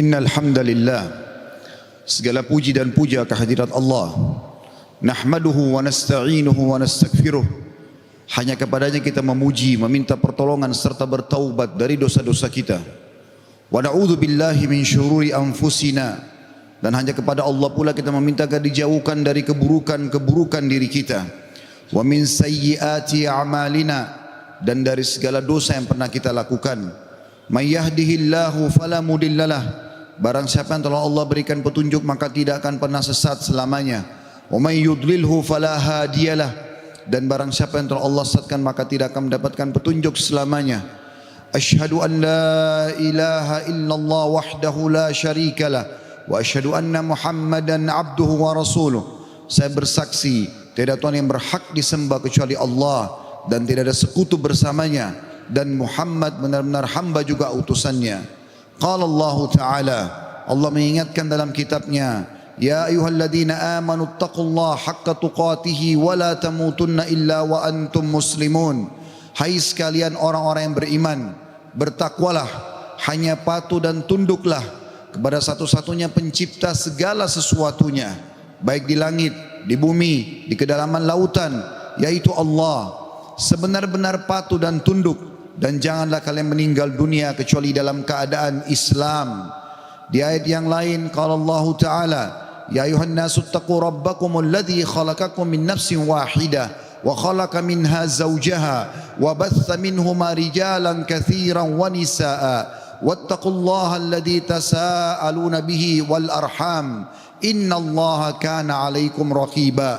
Innal hamdalillah, segala puji dan puja kehadirat Allah. Nahmaduhu wa nasta'inuhu wa nastaghfiruh. Hanya kepadanya kita memuji, meminta pertolongan serta bertaubat dari dosa-dosa kita. Wa na'udzu billahi min syururi anfusina, dan hanya kepada Allah pula kita meminta agar dijauhkan dari keburukan-keburukan diri kita. Wa min sayyiati a'malina, dan dari segala dosa yang pernah kita lakukan. May yahdihillahu fala mudhillalah, barang siapa yang telah Allah berikan petunjuk maka tidak akan pernah sesat selamanya. Wa may yudlilhu fala hadiyalah, dan barang siapa yang telah Allah sesatkan maka tidak akan mendapatkan petunjuk selamanya. Asyhadu an la ilaha illallah wahdahu la syarikalah wa asyhadu anna Muhammadan abduhu wa rasuluh. Saya bersaksi tiada Tuhan yang berhak disembah kecuali Allah dan tidak ada sekutu bersamanya, dan Muhammad benar-benar hamba juga utusannya. Qala Allah Ta'ala, Allah mengingatkan dalam kitabnya, ya ayyuhalladzina amanu taqullaha haqqa tuqatihi wa la tamutunna illa wa antum muslimun. Hai sekalian orang-orang yang beriman, bertakwalah, hanya patuh dan tunduklah kepada satu-satunya pencipta segala sesuatunya, baik di langit, di bumi, di kedalaman lautan, yaitu Allah. Sebenar-benar patuh dan tunduk, dan janganlah kalian meninggal dunia kecuali dalam keadaan Islam. Di ayat yang lain qala Allah Ta'ala, ya ayuhan nasu taqu rabbakumul ladzi khalaqakum min nafsin wahidah wa khalaqa minha zawjaha wa batha minhuma rijalan katsiran wa nisaa wattaqullaha alladzi tasaaluna bihi wal arham innallaha kana 'alaikum raqiba.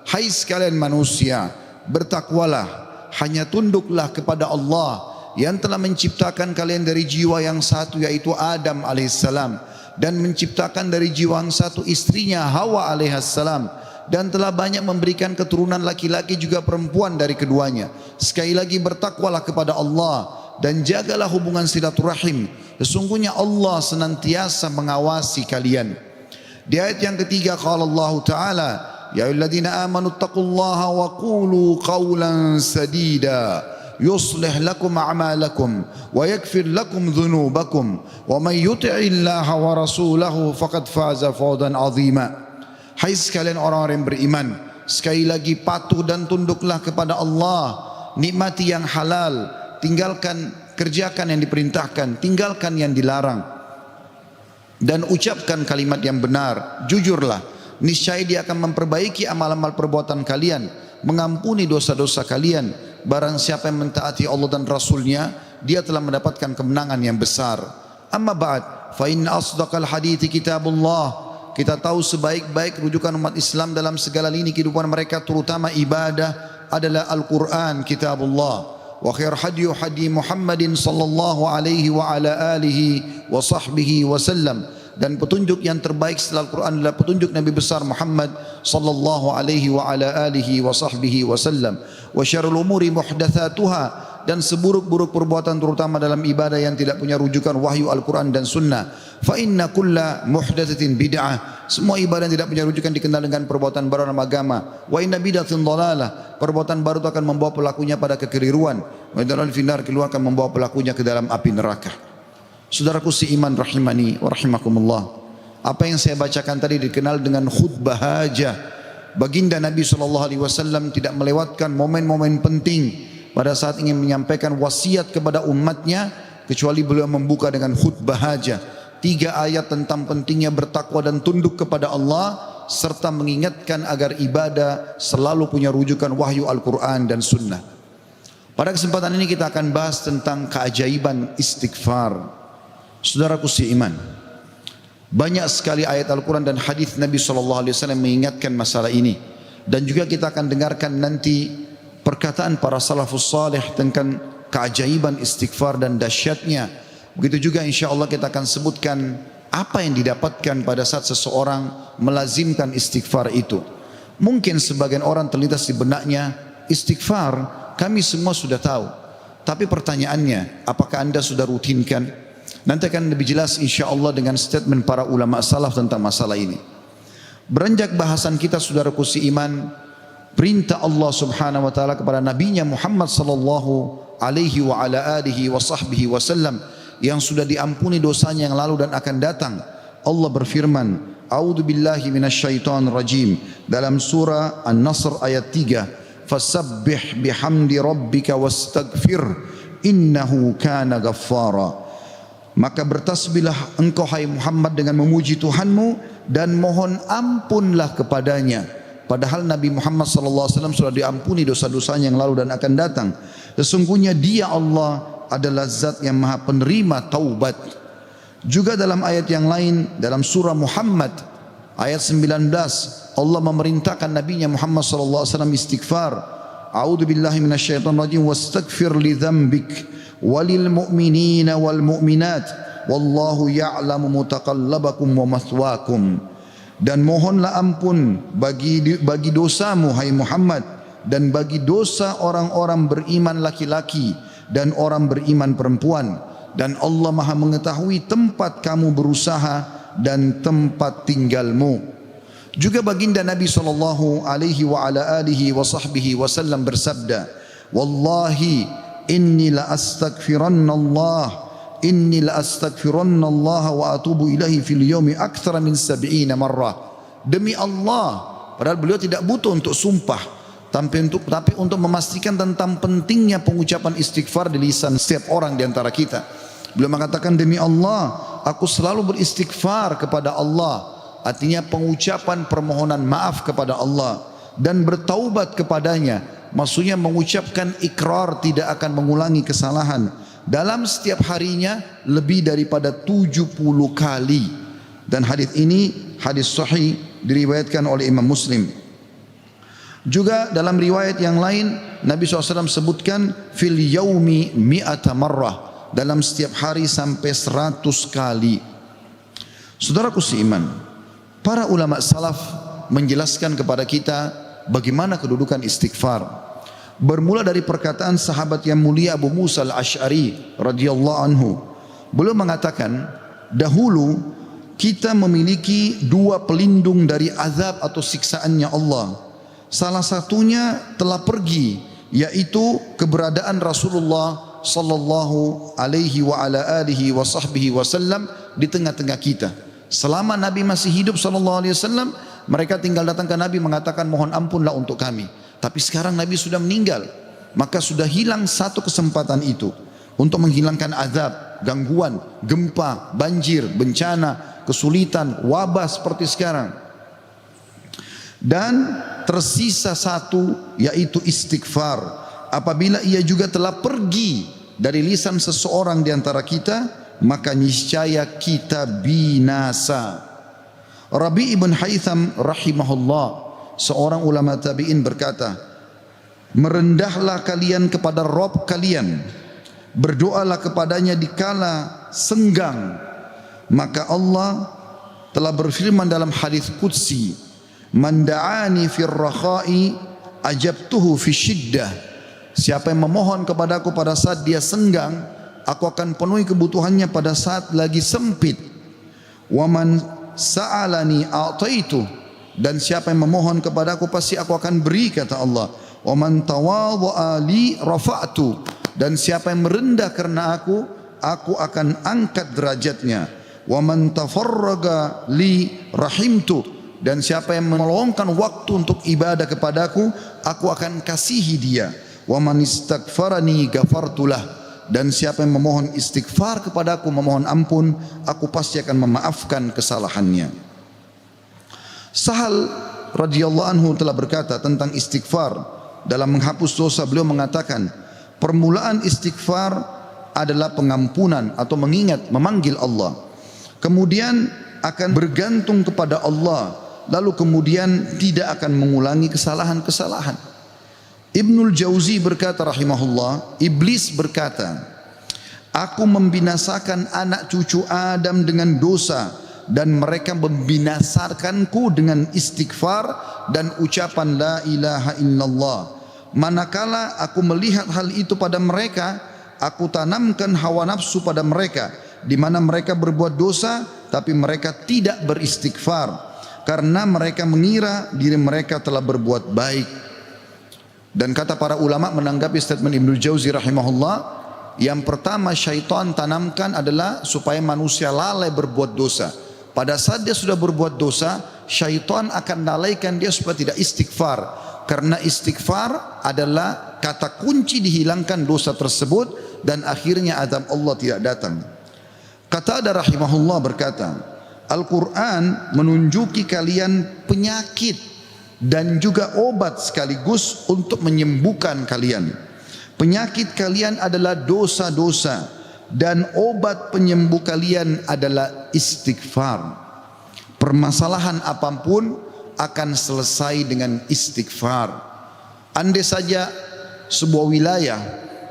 Hai sekalian manusia, bertakwalah, hanya tunduklah kepada Allah yang telah menciptakan kalian dari jiwa yang satu, yaitu Adam alaihissalam, dan menciptakan dari jiwa yang satu istrinya Hawa alaihissalam, dan telah banyak memberikan keturunan laki-laki juga perempuan dari keduanya. Sekali lagi, bertakwalah kepada Allah dan jagalah hubungan silaturahim, sesungguhnya Allah senantiasa mengawasi kalian. Di ayat yang ketiga qala Allah Ta'ala, ya ayyuhalladzina amanu taqullaha wa qulu qawlan sadida yuslih lakum a'malakum wa yaghfir lakum dhunubakum wa may yuti'illaha wa rasulahu faqad faza fawzan 'azima. Hai sekalian orang-orang yang beriman, sekali lagi patuh dan tunduklah kepada Allah, nikmati yang halal, kerjakan yang diperintahkan, tinggalkan yang dilarang, dan ucapkan kalimat yang benar, jujurlah. Niscaya dia akan memperbaiki amal-amal perbuatan kalian, mengampuni dosa-dosa kalian. Barang siapa yang mentaati Allah dan Rasulnya, dia telah mendapatkan kemenangan yang besar. Amma ba'd, fa inna asdaqal hadithi kitabullah. Kita tahu sebaik-baik rujukan umat Islam dalam segala lini kehidupan mereka, terutama ibadah, adalah Al-Quran, kitabullah. Wa khair hadyu hadi Muhammadin sallallahu alaihi wa ala alihi wa sahbihi wa sallam. Dan petunjuk yang terbaik setelah Al-Quran adalah petunjuk Nabi besar Muhammad sallallahu alaihi wa ala alihi wa sahbihi wa sallam. Wa syarrul umuri muhdatsatuha, dan seburuk-buruk perbuatan terutama dalam ibadah yang tidak punya rujukan wahyu Al-Quran dan sunnah. Fa inna kulla muhdatsatin bid'ah, semua ibadah yang tidak punya rujukan dikenal dengan perbuatan baru dalam agama. Wa inna bid'atin dhalalah, perbuatan baru itu akan membawa pelakunya pada kekeliruan. Wa dalal finar, keluar akan membawa pelakunya ke dalam api neraka. Saudaraku seiman rahimani wa rahimakumullah, apa yang saya bacakan tadi dikenal dengan khutbah hajah. Baginda Nabi SAW tidak melewatkan momen-momen penting pada saat ingin menyampaikan wasiat kepada umatnya, kecuali beliau membuka dengan khutbah hajah. 3 ayat tentang pentingnya bertakwa dan tunduk kepada Allah, serta mengingatkan agar ibadah selalu punya rujukan wahyu Al-Quran dan sunnah. Pada kesempatan ini kita akan bahas tentang keajaiban istighfar. Saudaraku seiman, banyak sekali ayat Al-Quran dan hadis Nabi SAW mengingatkan masalah ini. Dan juga kita akan dengarkan nanti perkataan para salafus salih tentang keajaiban istighfar dan dahsyatnya. Begitu juga insya Allah kita akan sebutkan apa yang didapatkan pada saat seseorang melazimkan istighfar itu. Mungkin sebagian orang terlintas di benaknya, istighfar kami semua sudah tahu, tapi pertanyaannya, apakah anda sudah rutinkan? Nanti akan lebih jelas insya Allah dengan statement para ulama salaf tentang masalah ini. Beranjak bahasan kita, saudaraku seiman, perintah Allah subhanahu wa ta'ala kepada nabinya Muhammad sallallahu alaihi wa ala alihi wa sahbihi wasallam yang sudah diampuni dosanya yang lalu dan akan datang. Allah berfirman, A'udzu billahi minasyaitonir rajim dalam surah An-Nasr ayat 3, fasabbih bihamdi rabbika wastaghfir innahu kana ghaffara. Maka bertasbihlah engkau hai Muhammad dengan memuji Tuhanmu dan mohon ampunlah kepadanya. Padahal Nabi Muhammad SAW sudah diampuni dosa-dosanya yang lalu dan akan datang. Sesungguhnya Dia Allah adalah zat yang maha penerima taubat. Juga dalam ayat yang lain dalam surah Muhammad ayat 19 Allah memerintahkan Nabi Muhammad SAW istighfar. A'udzu billahi minasyaitonir rajim wastaghfir li dzambik walil mu'minina wal mu'minat wallahu ya'lamu mutaqallabakum wa mathwaakum. Dan mohonlah ampun bagi dosamu hai Muhammad dan bagi dosa orang-orang beriman laki-laki dan orang beriman perempuan, dan Allah Maha mengetahui tempat kamu berusaha dan tempat tinggalmu. Juga baginda Nabi sallallahu alaihi wa ala alihi wa sahbihi wasallam bersabda, wallahi inni la astaghfirannallah wa atubu ilahi fil yaumi aktsara min 70 marrah. Demi Allah, padahal beliau tidak butuh untuk sumpah, tapi untuk memastikan tentang pentingnya pengucapan istighfar di lisan setiap orang di antara kita. Beliau mengatakan, demi Allah, aku selalu beristighfar kepada Allah. Artinya pengucapan permohonan maaf kepada Allah dan bertaubat kepadanya. Maksudnya mengucapkan ikrar tidak akan mengulangi kesalahan dalam setiap harinya lebih daripada 70 kali. Dan hadis ini hadis sahih diriwayatkan oleh Imam Muslim. Juga dalam riwayat yang lain Nabi SAW sebutkan fil yaumi mi'ata marrah, dalam setiap hari sampai 100 kali. Saudaraku seiman, para ulama salaf menjelaskan kepada kita bagaimana kedudukan istighfar. Bermula dari perkataan sahabat yang mulia Abu Musa al-Ash'ari radhiyallahu anhu. Beliau mengatakan, dahulu kita memiliki dua pelindung dari azab atau siksaannya Allah. Salah satunya telah pergi, yaitu keberadaan Rasulullah sallallahu alaihi wa ala alihi wa sahbihi wasallam di tengah-tengah kita. Selama Nabi masih hidup sallallahu alaihi wasallam, mereka tinggal datang ke Nabi mengatakan mohon ampunlah untuk kami. Tapi sekarang Nabi sudah meninggal, maka sudah hilang satu kesempatan itu untuk menghilangkan azab, gangguan, gempa, banjir, bencana, kesulitan, wabah seperti sekarang. Dan tersisa satu, yaitu istighfar. Apabila ia juga telah pergi dari lisan seseorang di antara kita, maka niscaya kita binasa. Rabi' ibn Haytham rahimahullah, seorang ulama tabi'in berkata, merendahlah kalian kepada Rabb kalian, berdoalah kepadanya di kala senggang, maka Allah telah berfirman dalam hadis qudsi, man da'ani fir rakha'i ajabtuhu fi syiddah. Siapa yang memohon kepadaku pada saat dia senggang, aku akan penuhi kebutuhannya pada saat lagi sempit. Wa man sa'alani a'taitu, dan siapa yang memohon kepadaku pasti aku akan beri, kata Allah. Wa man tawadha'a li rafa'tu, dan siapa yang merendah karena aku akan angkat derajatnya. Wa man tafarraga li rahimtu, dan siapa yang meluangkan waktu untuk ibadah kepadaku, aku akan kasihi dia. Wa man istaghfarani ghafartulah, dan siapa yang memohon istighfar kepadaku, memohon ampun, aku pasti akan memaafkan kesalahannya. Sahal radhiyallahu anhu telah berkata tentang istighfar dalam menghapus dosa. Beliau mengatakan, permulaan istighfar adalah pengampunan atau mengingat, memanggil Allah. Kemudian akan bergantung kepada Allah, lalu kemudian tidak akan mengulangi kesalahan-kesalahan. Ibnul Jauzi berkata rahimahullah, iblis berkata, aku membinasakan anak cucu Adam dengan dosa, dan mereka membinasakanku dengan istighfar dan ucapan la ilaha illallah. Manakala aku melihat hal itu pada mereka, aku tanamkan hawa nafsu pada mereka, di mana mereka berbuat dosa tapi mereka tidak beristighfar, karena mereka mengira diri mereka telah berbuat baik. Dan kata para ulama menanggapi statement Ibnu Jauzi rahimahullah, Yang pertama syaitan tanamkan adalah supaya manusia lalai berbuat dosa. Pada saat dia sudah berbuat dosa, syaitan akan lalaikan dia supaya tidak istighfar. Karena istighfar adalah kata kunci dihilangkan dosa tersebut dan akhirnya azab Allah tidak datang. Qatadah rahimahullah berkata, Al-Quran menunjuki kalian penyakit dan juga obat sekaligus untuk menyembuhkan kalian. Penyakit kalian adalah dosa-dosa dan obat penyembuh kalian adalah istighfar. Permasalahan apapun akan selesai dengan istighfar. Andai saja sebuah wilayah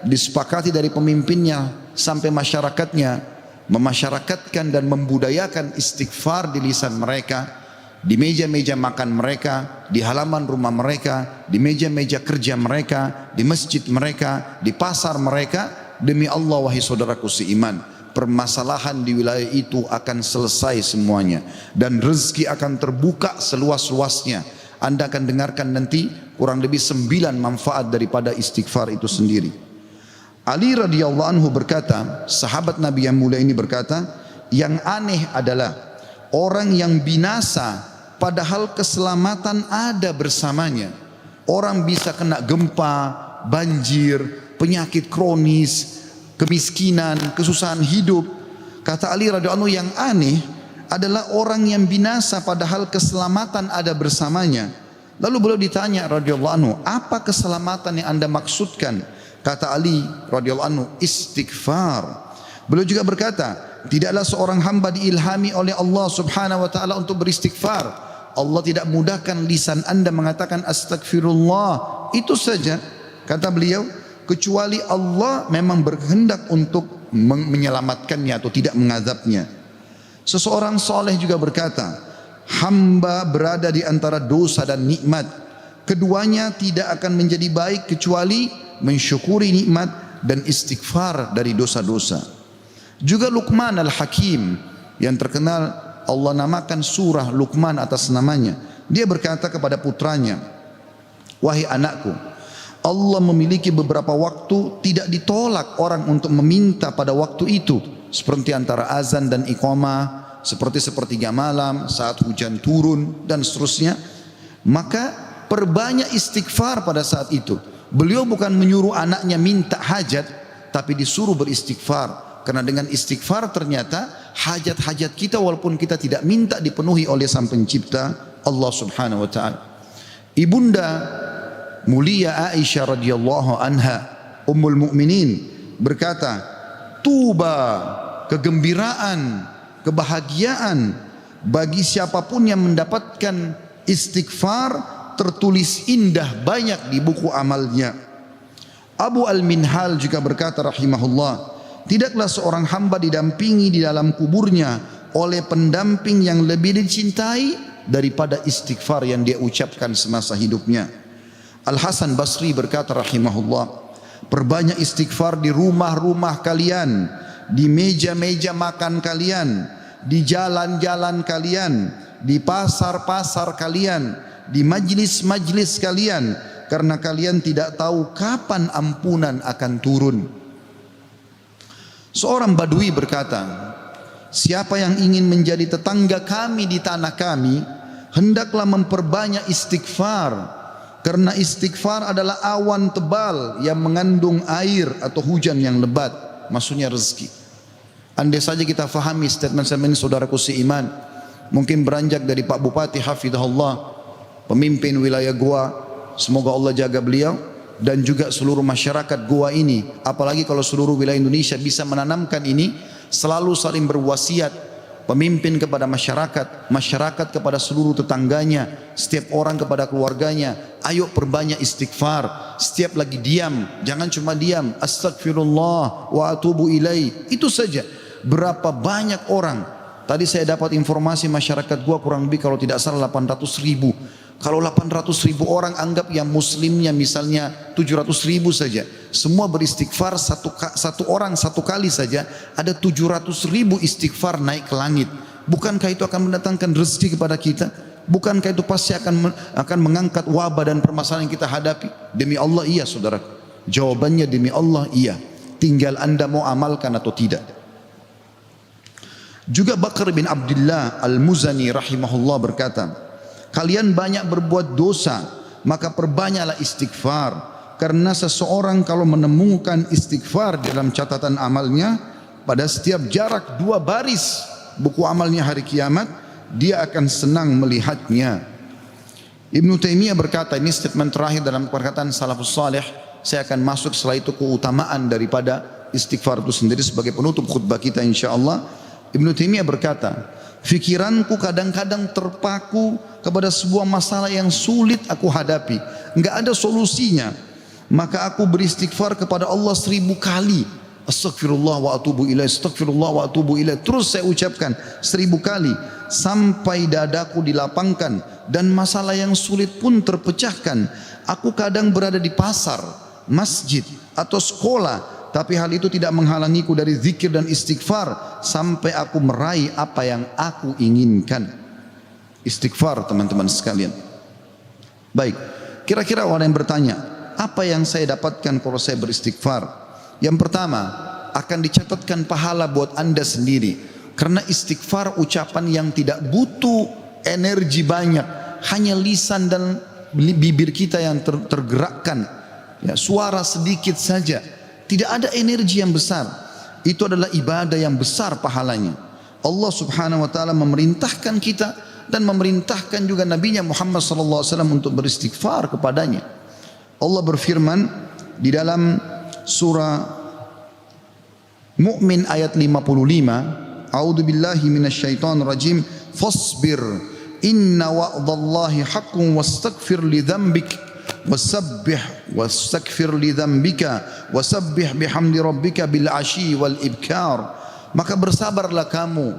disepakati dari pemimpinnya sampai masyarakatnya memasyarakatkan dan membudayakan istighfar di lisan mereka, di meja-meja makan mereka, di halaman rumah mereka, di meja-meja kerja mereka, di masjid mereka, di pasar mereka, demi Allah wahai saudaraku seiman, permasalahan di wilayah itu akan selesai semuanya dan rezeki akan terbuka seluas-luasnya. Anda akan dengarkan nanti kurang lebih 9 manfaat daripada istighfar itu sendiri. Ali radhiyallahu anhu berkata, sahabat Nabi yang mulia ini berkata, yang aneh adalah orang yang binasa padahal keselamatan ada bersamanya. Orang bisa kena gempa, banjir, penyakit kronis, kemiskinan, kesusahan hidup. Kata Ali radhiyallahu anhu, yang aneh adalah orang yang binasa padahal keselamatan ada bersamanya. Lalu beliau ditanya radhiyallahu anhu, apa keselamatan yang Anda maksudkan? Kata Ali radhiyallahu anhu, istighfar. Beliau juga berkata, tidaklah seorang hamba diilhami oleh Allah subhanahu wa ta'ala untuk beristighfar. Allah tidak mudahkan lisan Anda mengatakan astagfirullah. Itu saja, kata beliau, kecuali Allah memang berkehendak untuk menyelamatkannya atau tidak mengazabnya. Seseorang soleh juga berkata, hamba berada di antara dosa dan nikmat. Keduanya tidak akan menjadi baik kecuali mensyukuri nikmat dan istighfar dari dosa-dosa. Juga Luqman al-Hakim yang terkenal Allah namakan surah Luqman atas namanya. Dia berkata kepada putranya, wahai anakku, Allah memiliki beberapa waktu tidak ditolak orang untuk meminta pada waktu itu, seperti antara azan dan iqamah, seperti sepertiga malam, saat hujan turun dan seterusnya. Maka perbanyak istighfar pada saat itu. Beliau bukan menyuruh anaknya minta hajat, tapi disuruh beristighfar. Karena dengan istighfar ternyata hajat-hajat kita walaupun kita tidak minta dipenuhi oleh Sang Pencipta Allah Subhanahu wa taala. Ibunda mulia Aisyah radhiyallahu anha, Ummul Mukminin berkata, tuba, kegembiraan, kebahagiaan bagi siapapun yang mendapatkan istighfar tertulis indah banyak di buku amalnya. Abu Al-Minhal juga berkata rahimahullah, tidaklah seorang hamba didampingi di dalam kuburnya oleh pendamping yang lebih dicintai daripada istighfar yang dia ucapkan semasa hidupnya. Al-Hasan Basri berkata rahimahullah, perbanyak istighfar di rumah-rumah kalian, di meja-meja makan kalian, di jalan-jalan kalian, di pasar-pasar kalian, di majlis-majlis kalian, karena kalian tidak tahu kapan ampunan akan turun. Seorang Badui berkata, siapa yang ingin menjadi tetangga kami di tanah kami, hendaklah memperbanyak istighfar, karena istighfar adalah awan tebal yang mengandung air atau hujan yang lebat, maksudnya rezeki. Andai saja kita fahami statement-statement saudaraku seiman, mungkin beranjak dari Pak Bupati hafizahullah, pemimpin wilayah Goa, semoga Allah jaga beliau, dan juga seluruh masyarakat Goa ini, apalagi kalau seluruh wilayah Indonesia bisa menanamkan ini, selalu saling berwasiat, pemimpin kepada masyarakat, masyarakat kepada seluruh tetangganya, setiap orang kepada keluarganya, ayo perbanyak istighfar. Setiap lagi diam, jangan cuma diam, astagfirullah wa atubu ilaih, itu saja. Berapa banyak orang, tadi saya dapat informasi masyarakat Goa kurang lebih kalau tidak salah 800.000. Kalau 800.000 orang anggap yang muslimnya misalnya 700.000 saja, semua beristighfar satu orang satu kali saja, ada 700.000 istighfar naik ke langit. Bukankah itu akan mendatangkan rezeki kepada kita? Bukankah itu pasti akan mengangkat wabah dan permasalahan yang kita hadapi? Demi Allah iya saudara. Jawabannya demi Allah iya. tinggal anda mau amalkan atau tidak. Juga Bakar bin Abdullah Al-Muzani rahimahullah berkata, kalian banyak berbuat dosa, maka perbanyaklah istighfar. Karena seseorang kalau menemukan istighfar dalam catatan amalnya, pada setiap jarak 2 baris buku amalnya hari kiamat, dia akan senang melihatnya. Ibnu Taimiyah berkata, ini statement terakhir dalam perkataan salafus salih, saya akan masuk setelah itu keutamaan daripada istighfar itu sendiri sebagai penutup khutbah kita insyaallah. Ibnu Taimiyah berkata, fikiranku kadang-kadang terpaku kepada sebuah masalah yang sulit aku hadapi, enggak ada solusinya. Maka aku beristighfar kepada Allah 1000 kali. Astaghfirullah wa atubu ilaih, astaghfirullah wa atubu ilaih. Terus saya ucapkan 1000 kali sampai dadaku dilapangkan dan masalah yang sulit pun terpecahkan. Aku kadang berada di pasar, masjid atau sekolah, tapi hal itu tidak menghalangiku dari zikir dan istighfar sampai aku meraih apa yang aku inginkan. Istighfar teman-teman sekalian. Baik, kira-kira orang yang bertanya, apa yang saya dapatkan kalau saya beristighfar? Yang pertama, akan dicatatkan pahala buat anda sendiri. Karena istighfar ucapan yang tidak butuh energi banyak, hanya lisan dan bibir kita yang tergerakkan, ya, suara sedikit saja, tidak ada energi yang besar. Itu adalah ibadah yang besar pahalanya. Allah subhanahu wa ta'ala memerintahkan kita dan memerintahkan juga Nabinya Muhammad sallallahu alaihi wasallam untuk beristighfar kepadanya. Allah berfirman di dalam surah Mu'min ayat 55, A'udzu billahi minasyaitonir rajim, fasbir inna wa'dallahi haqqun wastaghfir li dzambik wastaghfir li dzambika wasabbih bihamdi rabbika bil asyi wal ibkar. Maka bersabarlah kamu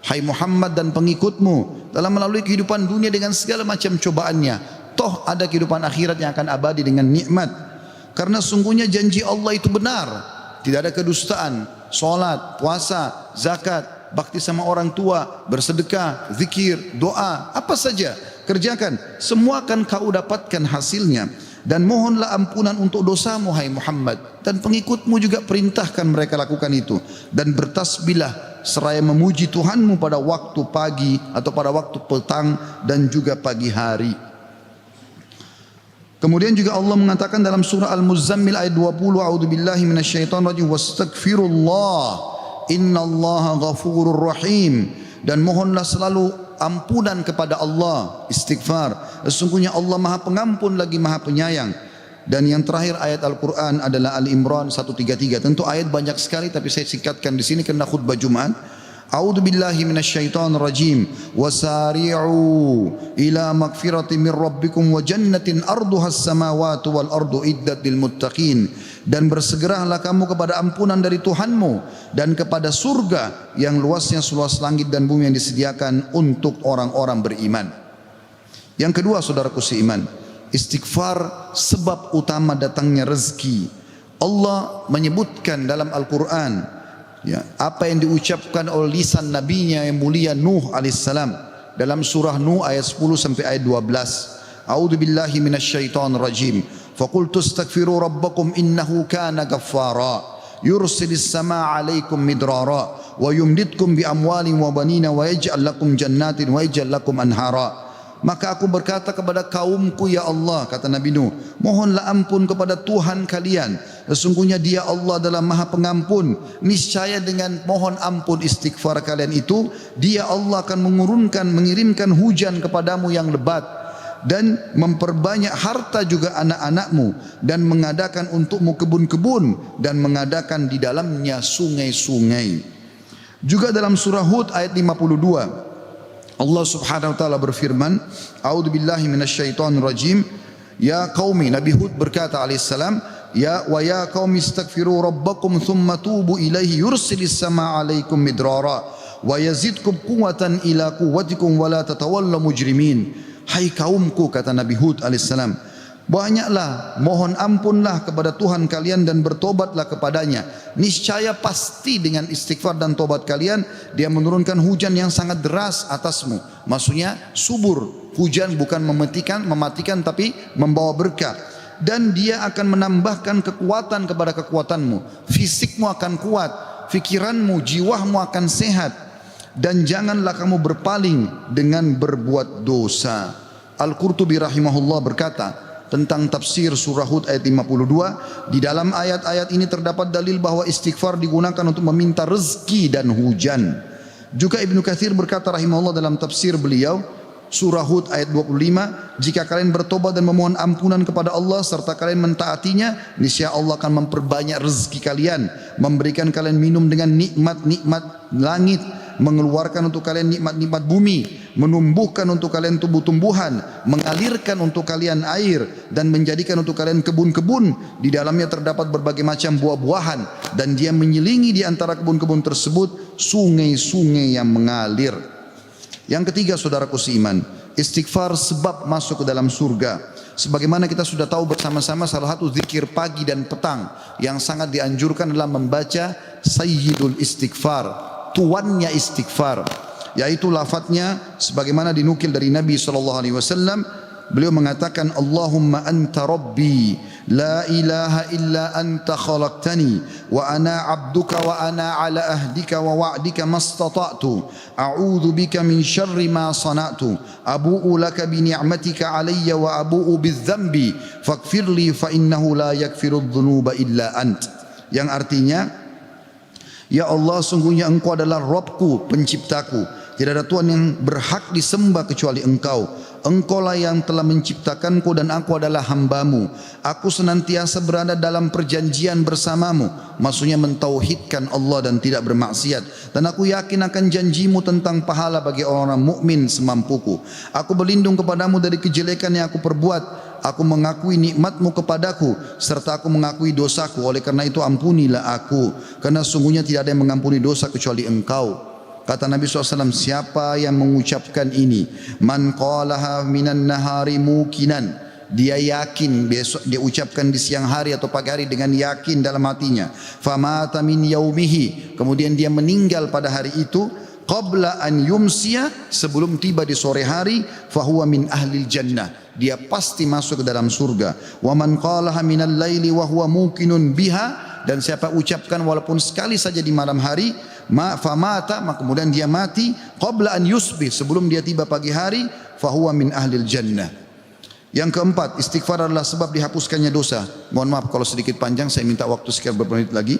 hai Muhammad dan pengikutmu dalam melalui kehidupan dunia dengan segala macam cobaannya. Toh ada kehidupan akhirat yang akan abadi dengan nikmat. Karena sungguhnya janji Allah itu benar. Tidak ada kedustaan. Salat, puasa, zakat, bakti sama orang tua, bersedekah, zikir, doa, apa saja kerjakan, semua akan kau dapatkan hasilnya. Dan mohonlah ampunan untuk dosamu hai Muhammad, dan pengikutmu juga perintahkan mereka lakukan itu. Dan bertasbihlah seraya memuji Tuhanmu pada waktu pagi atau pada waktu petang dan juga pagi hari. Kemudian juga Allah mengatakan dalam surah Al-Muzammil ayat 20, a'udzubillahi minasyaitonir rajim, wastaghfirullah innallaha ghafurur rahim. Dan mohonlah selalu ampunan kepada Allah, istighfar. Sesungguhnya Allah Maha Pengampun lagi Maha Penyayang. Dan yang terakhir ayat Al-Qur'an adalah Al-Imran 133. Tentu ayat banyak sekali tapi saya singkatkan di sini karena khutbah Jumat. A'udzu billahi minasyaitonir rajim. Wasari'u ila magfiratin min rabbikum wa jannatin arduhas samawati wal ardu iddat lil muttaqin. Dan bersegeralah kamu kepada ampunan dari Tuhanmu dan kepada surga yang luasnya seluas langit dan bumi yang disediakan untuk orang-orang beriman. Yang kedua, saudaraku seiman, istighfar sebab utama datangnya rezeki. Allah menyebutkan dalam Al-Quran, ya, apa yang diucapkan oleh lisan nabinya yang mulia Nuh alaihissalam dalam surah Nuh ayat 10 sampai ayat 12. A'udzu billahi minasyaitonir rajim. Faqultu astaghfiru rabbakum innahu kana ghaffara yursilis samaa 'alaikum midrara wa yumditkum bi amwalin wa banina wa yaj'al lakum jannatin wa yaj'al lakum anhara. Maka aku berkata kepada kaumku, ya Allah, kata Nabi Nuh, mohonlah ampun kepada Tuhan kalian. Sesungguhnya Dia Allah adalah Maha Pengampun. Niscaya dengan mohon ampun istighfar kalian itu, Dia Allah akan mengirimkan hujan kepadamu yang lebat dan memperbanyak harta juga anak-anakmu dan mengadakan untukmu kebun-kebun dan mengadakan di dalamnya sungai-sungai. Juga dalam surah Hud ayat 52 Allah subhanahu wa ta'ala berfirman, A'udzu billahi minasyaitonir rajim. Ya qaumi, Nabi Hud berkata alaihissalam, ya qaumi istaghfiru rabbakum thumma tubu ilaihi yursilis samaa 'alaikum midrara wa yazidkum quwwatan ila quwwatikum wa la tatawallaw mujrimin. Hai kaumku, kata Nabi Hud alaihissalam, banyaklah mohon ampunlah kepada Tuhan kalian dan bertobatlah kepadanya. Niscaya pasti dengan istighfar dan tobat kalian Dia menurunkan hujan yang sangat deras atasmu. Maksudnya subur, hujan bukan mematikan tapi membawa berkah. dan dia akan menambahkan kekuatan kepada kekuatanmu. Fisikmu akan kuat, fikiranmu, jiwamu akan sehat, dan janganlah kamu berpaling dengan berbuat dosa. Al-Qurtubi rahimahullah berkata tentang tafsir surah Hud ayat 52, di dalam ayat-ayat ini terdapat dalil bahwa istighfar digunakan untuk meminta rezeki dan hujan. Juga Ibnu Katsir berkata rahimahullah dalam tafsir beliau surah Hud ayat 25, jika kalian bertobat dan memohon ampunan kepada Allah serta kalian mentaatinya, niscaya Allah akan memperbanyak rezeki kalian, memberikan kalian minum dengan nikmat-nikmat langit, mengeluarkan untuk kalian nikmat-nikmat bumi, menumbuhkan untuk kalian tumbuh-tumbuhan, mengalirkan untuk kalian air, dan menjadikan untuk kalian kebun-kebun. Di dalamnya terdapat berbagai macam buah-buahan, dan dia menyelingi di antara kebun-kebun tersebut sungai-sungai yang mengalir. Yang ketiga, saudaraku seiman, istighfar sebab masuk ke dalam surga. Sebagaimana kita sudah tahu bersama-sama, salah satu zikir pagi dan petang yang sangat dianjurkan adalah membaca Sayyidul Istighfar, tuannya istighfar, yaitu lafadznya sebagaimana dinukil dari Nabi SAW. Beliau mengatakan, Allahumma anta rabbi la ilaha illa anta khalaqtani wa ana abduka wa ana ala ahdika wa wa'dika mastata'tu a'udhu bika min syarri ma sana'tu abu'u laka bi ni'matika alayya wa abu'u bidzambi faghfirli fa innahu la yaghfiru dhunuba illa ant. Yang artinya, ya Allah, sungguhnya Engkau adalah Rabbku, penciptaku. Tidak ada Tuhan yang berhak disembah kecuali Engkau. Engkaulah yang telah menciptakanku dan aku adalah hambamu. Aku senantiasa berada dalam perjanjian bersamamu. Maksudnya mentauhidkan Allah dan tidak bermaksiat. Dan aku yakin akan janjimu tentang pahala bagi orang-orang mukmin semampuku. Aku berlindung kepadamu dari kejelekan yang aku perbuat. Aku mengakui nikmatmu kepadaku serta aku mengakui dosaku. Oleh karena itu ampunilah aku, karena sungguhnya tidak ada yang mengampuni dosa kecuali Engkau. Kata Nabi SAW, siapa yang mengucapkan ini, man qalaha minan nahari mukinan, dia yakin, besok dia ucapkan di siang hari atau pagi hari dengan yakin dalam hatinya, famata min yaumihi, kemudian dia meninggal pada hari itu, qabla an yumsiya, sebelum tiba di sore hari, fahuwa min ahlil jannah, dia pasti masuk ke dalam surga. Wa man qalaha minal laili wa huwa muqinun biha, dan siapa ucapkan walaupun sekali saja di malam hari, famata, maka kemudian dia mati, qabla an yusbih, sebelum dia tiba pagi hari, fahuwa min ahlil jannah. Yang keempat, istighfar adalah sebab dihapuskannya dosa. Mohon maaf kalau sedikit panjang, saya minta waktu sekian beberapa menit lagi.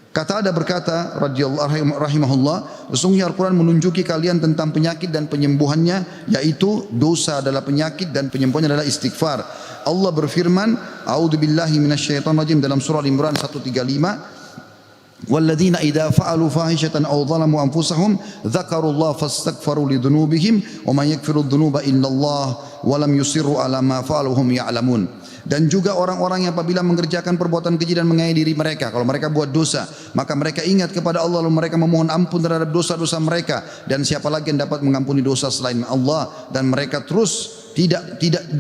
Kata ada berkata radhiyallahu rahimahullah, sesungguhnya Al-Quran menunjuki kalian tentang penyakit dan penyembuhannya, yaitu dosa adalah penyakit dan penyembuhannya adalah istighfar. Allah berfirman, a'udzubillahi minasyaitonirrajim, dalam surah Al-Imran 135, walladzina idza fa'alu fahishatan aw zalamu anfusahum dzakarullaha fastaghfaru lidzunubihim wa may yaghfiru dzunuba illallah wa lam yusirru ala ma fa'alu hum ya'lamun. Dan juga orang-orang yang apabila mengerjakan perbuatan keji dan menganiaya diri mereka, kalau mereka buat dosa, maka mereka ingat kepada Allah lalu mereka memohon ampun terhadap dosa-dosa mereka, dan siapa lagi yang dapat mengampuni dosa selain Allah, dan mereka terus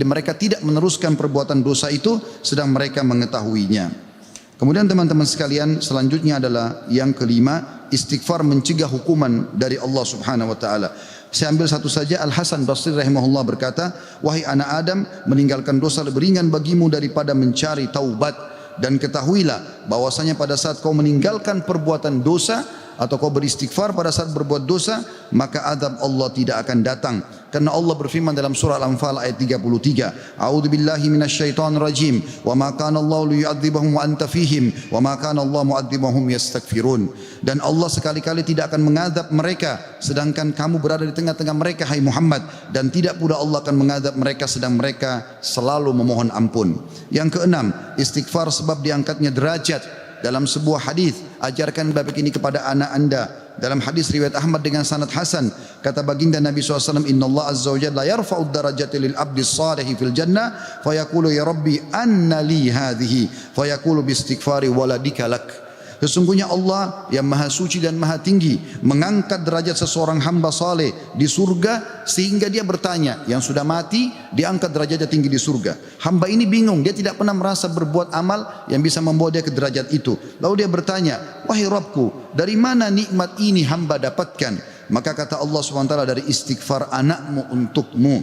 mereka tidak meneruskan perbuatan dosa itu sedang mereka mengetahuinya. Kemudian teman-teman sekalian, selanjutnya adalah yang kelima, istighfar mencegah hukuman dari Allah Subhanahu wa taala. Saya ambil satu saja. Al Hasan Basri rahimahullah berkata, wahai anak Adam, meninggalkan dosa lebih ringan bagimu daripada mencari taubat, dan ketahuilah bahwasanya pada saat kau meninggalkan perbuatan dosa atau kau beristighfar pada saat berbuat dosa, maka azab Allah tidak akan datang. Karena Allah berfirman dalam surah Al-Anfal ayat 33, a'udzubillahi minasyaitonir rajim, wa ma kana Allah liyu'adzibahum wa anta fihim, wa ma kana Allah mu'adzibahum yastaghfirun. Dan Allah sekali-kali tidak akan mengadab mereka sedangkan kamu berada di tengah-tengah mereka, hai Muhammad, dan tidak pula Allah akan mengadab mereka sedang mereka selalu memohon ampun. Yang keenam, istighfar sebab diangkatnya derajat. Dalam sebuah hadis, ajarkan bab ini kepada anak anda. Dalam hadis riwayat Ahmad dengan sanad hasan, kata baginda Nabi SAW, Inna Allah Azza wa Jalla yarfa'ud darajati lil abdi salihi fil jannah, fayaqulu ya Rabbi anna li hadhihi, fayaqulu bi istighfari waladika lak. Sesungguhnya Allah yang maha suci dan maha tinggi mengangkat derajat seseorang hamba saleh di surga, sehingga dia bertanya, yang sudah mati diangkat derajatnya tinggi di surga. Hamba ini bingung, dia tidak pernah merasa berbuat amal yang bisa membawa dia ke derajat itu. Lalu dia bertanya, wahai Rabbku, dari mana nikmat ini hamba dapatkan? Maka kata Allah SWT, dari istighfar anakmu untukmu.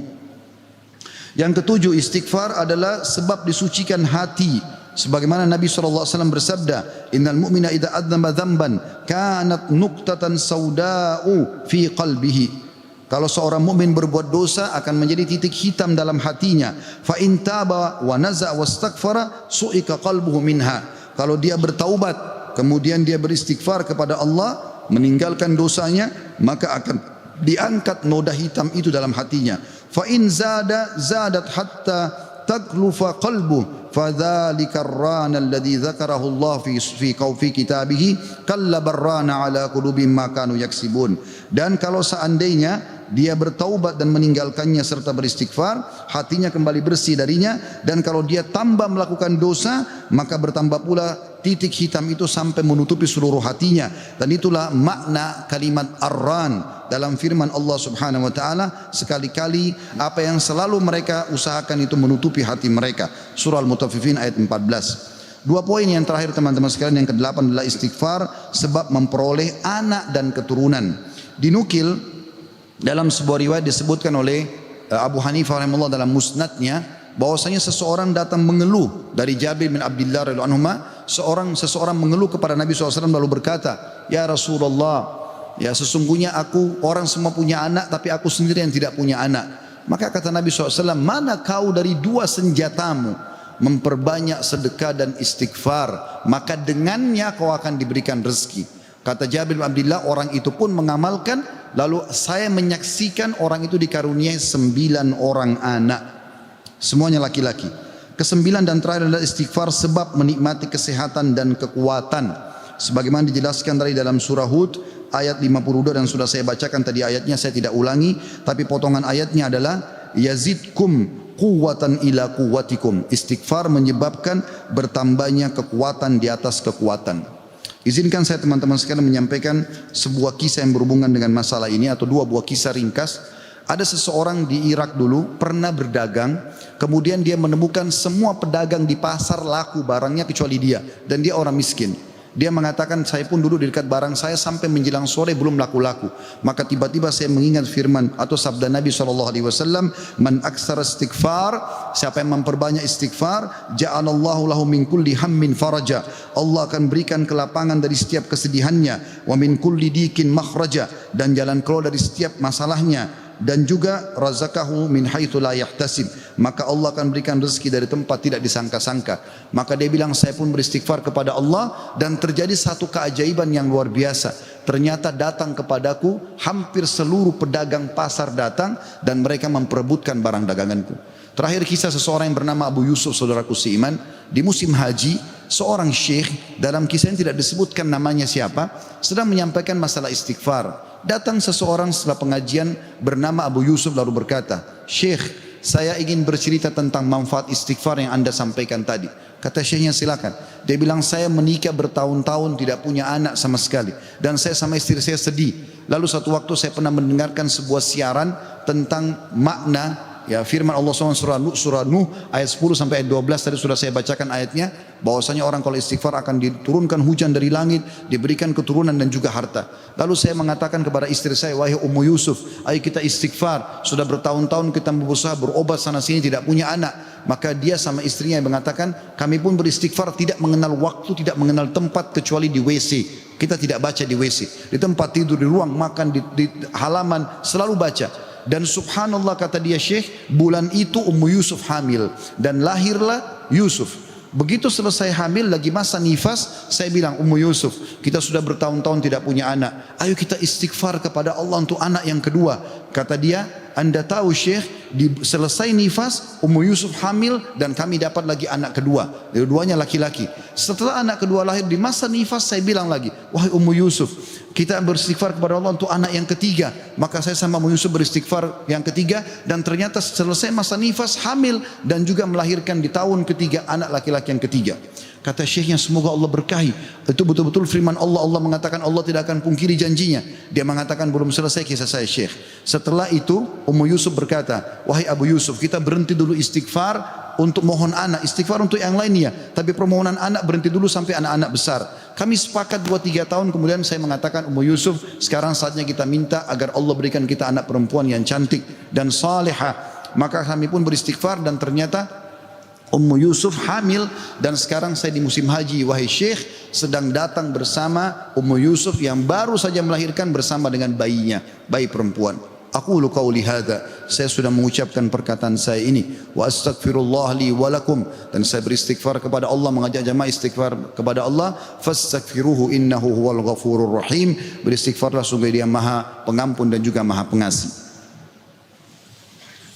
Yang ketujuh, istighfar adalah sebab disucikan hati. Sebagaimana Nabi SAW bersabda, innal mu'mina idza adzama dzamban kanat nuqtatan sauda'u fi qalbihi. Kalau seorang mukmin berbuat dosa akan menjadi titik hitam dalam hatinya. Fa in taba wa naza wastaghfara su'ika qalbuhu minha. Kalau dia bertaubat, kemudian dia beristighfar kepada Allah, meninggalkan dosanya, maka akan diangkat noda hitam itu dalam hatinya. Fa in zadat hatta taglufa qalbu fadzalika ar-rana alladhi dzakarahu Allah fi kitabihi kalla barrana ala qulubihim ma kanu yaksibun. Dan kalau seandainya dia bertaubat dan meninggalkannya serta beristighfar, hatinya kembali bersih darinya, dan kalau dia tambah melakukan dosa, maka bertambah pula titik hitam itu sampai menutupi seluruh hatinya. Dan itulah makna kalimat ar-ran dalam firman Allah Subhanahu wa taala, sekali-kali apa yang selalu mereka usahakan itu menutupi hati mereka. Surah Al-Mutaffifin ayat 14. Dua poin yang terakhir teman-teman sekalian, yang ke-8 adalah istighfar sebab memperoleh anak dan keturunan. Dinukil dalam sebuah riwayat disebutkan oleh Abu Hanifah rahimahullah dalam musnadnya, bahwasanya seseorang datang mengeluh dari Jabir bin Abdullah radhiyallahu anhu. Seseorang mengeluh kepada Nabi SAW lalu berkata, ya Rasulullah, ya sesungguhnya orang semua punya anak, tapi aku sendiri yang tidak punya anak. Maka kata Nabi SAW, mana kau dari dua senjatamu, memperbanyak sedekah dan istighfar, maka dengannya kau akan diberikan rezeki. Kata Jabir bin Abdullah, orang itu pun mengamalkan, lalu saya menyaksikan orang itu dikaruniai 9 orang anak, semuanya laki-laki. Kesembilan dan terakhir adalah istighfar sebab menikmati kesehatan dan kekuatan. Sebagaimana dijelaskan dari dalam surah Hud ayat 52, dan sudah saya bacakan tadi ayatnya, saya tidak ulangi, tapi potongan ayatnya adalah yazidkum quwwatan ila quwwatikum. Istighfar menyebabkan bertambahnya kekuatan di atas kekuatan. Izinkan saya teman-teman sekalian menyampaikan sebuah kisah yang berhubungan dengan masalah ini, atau dua buah kisah ringkas. Ada seseorang di Irak dulu pernah berdagang, kemudian dia menemukan semua pedagang di pasar laku barangnya kecuali dia, dan dia orang miskin. Dia mengatakan, saya pun dulu di dekat barang saya sampai menjelang sore belum laku-laku. Maka tiba-tiba saya mengingat firman atau sabda Nabi SAW, man aksara istighfar, siapa yang memperbanyak istighfar, ja'alallahu lahu min kulli hammin faraja, Allah akan berikan kelapangan dari setiap kesedihannya, wa min kulli dikin makhraja, dan jalan keluar dari setiap masalahnya, dan juga razaqahu min haitsu la yahtasib, maka Allah akan berikan rezeki dari tempat tidak disangka-sangka. Maka dia bilang, saya pun beristighfar kepada Allah, dan terjadi satu keajaiban yang luar biasa. Ternyata datang kepadaku hampir seluruh pedagang pasar datang, dan mereka memperebutkan barang daganganku. Terakhir kisah seseorang yang bernama Abu Yusuf, saudaraku seiman, di musim haji, seorang syekh, dalam kisah yang tidak disebutkan namanya siapa, sedang menyampaikan masalah istighfar. Datang seseorang setelah pengajian bernama Abu Yusuf lalu berkata, Syekh, saya ingin bercerita tentang manfaat istighfar yang anda sampaikan tadi. Kata syekhnya, silakan. Dia bilang, saya menikah bertahun-tahun tidak punya anak sama sekali, dan saya sama istri saya sedih. Lalu satu waktu saya pernah mendengarkan sebuah siaran tentang makna firman Allah SWT surah Nuh ayat 10 sampai ayat 12, tadi sudah saya bacakan ayatnya, bahwasanya orang kalau istighfar akan diturunkan hujan dari langit, diberikan keturunan dan juga harta. Lalu saya mengatakan kepada istri saya, wahai Ummu Yusuf, ayo kita istighfar, sudah bertahun-tahun kita berusaha berobat sana sini tidak punya anak. Maka dia sama istrinya yang mengatakan, kami pun beristighfar tidak mengenal waktu, tidak mengenal tempat kecuali di WC. Kita tidak baca di WC, di tempat tidur, di ruang makan, di halaman, selalu baca. Dan subhanallah, kata dia, Syekh, bulan itu Ummu Yusuf hamil dan lahirlah Yusuf. Begitu selesai hamil, lagi masa nifas, saya bilang, Ummu Yusuf, kita sudah bertahun-tahun tidak punya anak, ayo kita istighfar kepada Allah untuk anak yang kedua. Kata dia, anda tahu Syekh, selesai nifas Ummu Yusuf hamil dan kami dapat lagi anak kedua, dua-duanya laki-laki. Setelah anak kedua lahir, di masa nifas saya bilang lagi, wahai Ummu Yusuf, kita beristighfar kepada Allah untuk anak yang ketiga. Maka saya sama Ummu Yusuf beristighfar yang ketiga, dan ternyata selesai masa nifas hamil dan juga melahirkan di tahun ketiga anak laki-laki yang ketiga. Kata syekhnya, semoga Allah berkahi. Itu betul-betul firman Allah. Allah mengatakan Allah tidak akan pungkiri janjinya. Dia mengatakan, belum selesai kisah saya Syekh. Setelah itu Ummu Yusuf berkata, wahai Abu Yusuf, kita berhenti dulu istighfar untuk mohon anak, istighfar untuk yang lainnya, tapi permohonan anak berhenti dulu sampai anak-anak besar. Kami sepakat 2-3 tahun kemudian saya mengatakan, Ummu Yusuf, sekarang saatnya kita minta agar Allah berikan kita anak perempuan yang cantik dan salihah. Maka kami pun beristighfar dan ternyata Ummu Yusuf hamil dan sekarang saya di musim haji. Wahai Syekh, sedang datang bersama Ummu Yusuf yang baru saja melahirkan bersama dengan bayinya, bayi perempuan. Aqulu qauli hadza, saya sudah mengucapkan perkataan saya ini, wa astaghfirullah li wa lakum, dan saya beristighfar kepada Allah, mengajak jamaah istighfar kepada Allah. Fastaghfiruhu innahu huwal ghafurur rahim, beristighfarlah sungguh Dia Maha Pengampun dan juga Maha Pengasih.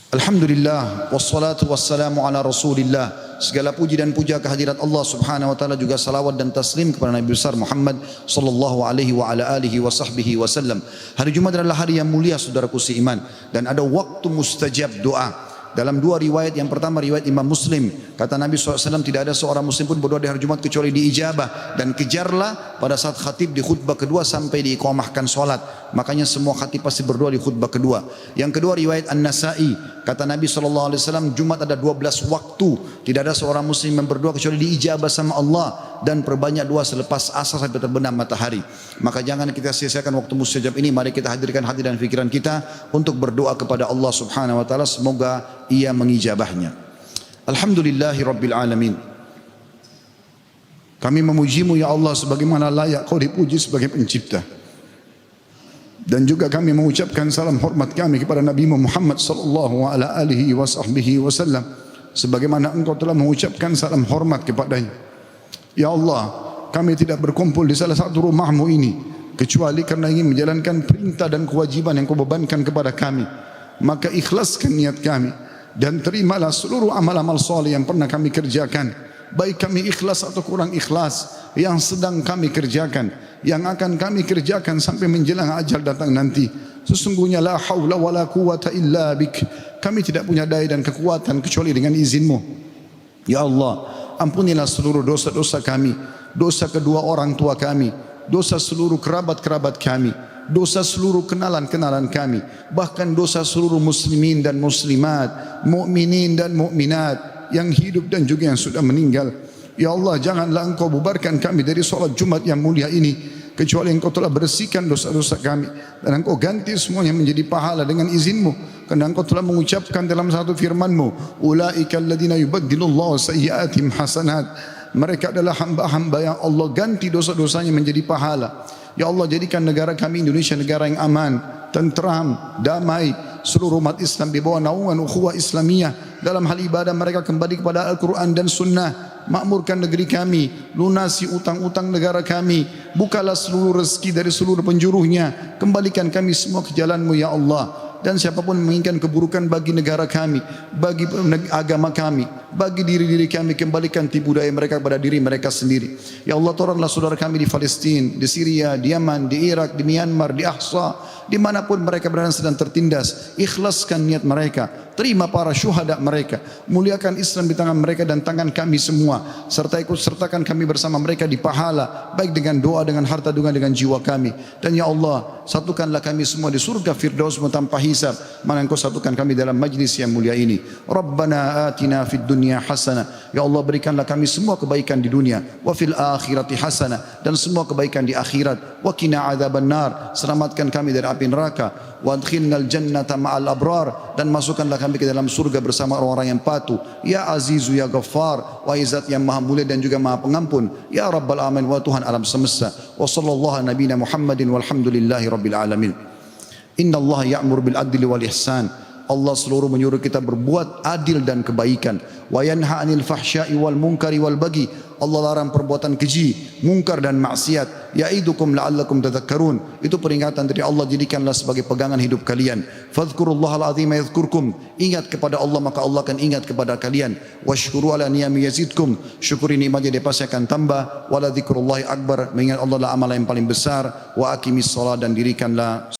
Alhamdulillah wassalatu wassalamu ala Rasulillah. Segala puji dan puja kehadirat Allah Subhanahu wa taala, juga salawat dan taslim kepada Nabi besar Muhammad sallallahu alaihi wa ala alihi wa sahbihi wasallam. Hari Jumat adalah hari yang mulia saudaraku seiman, dan ada waktu mustajab doa. Dalam dua riwayat, yang pertama riwayat Imam Muslim, kata Nabi SAW, tidak ada seorang muslim pun berdoa di hari Jumat kecuali diijabah, dan kejarlah pada saat khatib di khutbah kedua sampai diiqamahkan solat. Makanya semua khatib pasti berdoa di khutbah kedua. Yang kedua riwayat An-Nasai, kata Nabi SAW, Jumat ada 12 waktu, tidak ada seorang muslim yang berdoa kecuali diijabah sama Allah, dan perbanyak doa selepas asar sampai terbenam matahari. Maka jangan kita sia-siakan waktu mustajab ini. Mari kita hadirkan hati dan pikiran kita untuk berdoa kepada Allah Subhanahu wa taala, semoga Ia mengijabahnya. Alhamdulillahi Rabbil Alamin. Kami memujimu ya Allah sebagaimana layak Kau dipuji sebagai pencipta. Dan juga kami mengucapkan salam hormat kami kepada Nabi Muhammad sallallahu alaihi wasallam, sebagaimana Engkau telah mengucapkan salam hormat kepadanya. Ya Allah, kami tidak berkumpul di salah satu rumahmu ini kecuali karena ingin menjalankan perintah dan kewajiban yang Kau bebankan kepada kami. Maka ikhlaskan niat kami dan terimalah seluruh amal-amal soleh yang pernah kami kerjakan, baik kami ikhlas atau kurang ikhlas, yang sedang kami kerjakan, yang akan kami kerjakan sampai menjelang ajal datang nanti. Sesungguhnya la haula wala quwata illa bik, kami tidak punya daya dan kekuatan kecuali dengan izin-Mu. Ya Allah, ampunilah seluruh dosa-dosa kami, dosa kedua orang tua kami, dosa seluruh kerabat-kerabat kami, dosa seluruh kenalan-kenalan kami, bahkan dosa seluruh muslimin dan muslimat, mukminin dan mukminat yang hidup dan juga yang sudah meninggal. Ya Allah, janganlah Engkau bubarkan kami dari solat Jumat yang mulia ini kecuali Engkau telah bersihkan dosa-dosa kami, dan Engkau ganti semuanya menjadi pahala dengan izin-Mu, karena Engkau telah mengucapkan dalam satu firman-Mu, ulaika alladhina yubaddilullahu sayyi'atihim hasanat, mereka adalah hamba-hamba yang Allah ganti dosa-dosanya menjadi pahala. Ya Allah, jadikan negara kami Indonesia negara yang aman, tentram, damai. Seluruh umat Islam di bawah naungan ukhuwah Islamiyah. Dalam hal ibadah mereka kembali kepada Al-Quran dan Sunnah. Makmurkan negeri kami, lunasi utang-utang negara kami, bukalah seluruh rezeki dari seluruh penjuruhnya. Kembalikan kami semua ke jalan-Mu ya Allah. Dan siapapun menginginkan keburukan bagi negara kami, bagi agama kami, bagi diri-diri kami, kembalikan tipu daya mereka kepada diri mereka sendiri. Ya Allah, tolonglah saudara kami di Palestina, di Syria, di Yaman, di Irak, di Myanmar, di Ahsa, dimanapun mereka berada sedang tertindas. Ikhlaskan niat mereka, terima para syuhada mereka, muliakan Islam di tangan mereka dan tangan kami semua, serta ikut sertakan kami bersama mereka di pahala, baik dengan doa, dengan harta, dengan jiwa kami. Dan ya Allah, satukanlah kami semua di surga Firdaus tanpa hisab, mana Engkau satukan kami dalam majlis yang mulia ini. Rabbana atina fid dunya hasanah, ya Allah berikanlah kami semua kebaikan di dunia, wa fil akhirati hasanah, dan semua kebaikan di akhirat, wa qina adzabannar, selamatkan kami dari api neraka, wa adkhilnal jannata ma'al abrar, dan masukkanlah kami ke dalam surga bersama orang-orang yang patuh. Ya Azizu ya Ghaffar, wa Izzat yang maha mulia dan juga maha pengampun. Ya Rabbal alamin, wa Tuhan alam semesta. Wa sallallahu nabiyina Muhammadin walhamdulillahi rabbil alamin. Inna Allah ya'mur bil adli wal ihsan. Allah seluruh menyuruh kita berbuat adil dan kebaikan. Wa yanha 'anil fahsya'i wal munkari wal baghi. Allah larang perbuatan keji, mungkar dan maksiat. Ya'idukum la'allakum tadhakkarun. Itu peringatan dari Allah, jadikanlah sebagai pegangan hidup kalian. Fadhkurullahal azima yadhkurkum. Ingat kepada Allah maka Allah akan ingat kepada kalian. Washkuru ala niyami yazidkum. Syukuri nikmatnya dia pasti akan tambah. Wala dzikrullahi akbar. Mengingat Allah adalah amalan yang paling besar. Wa aqimis shalah, dan dirikanlah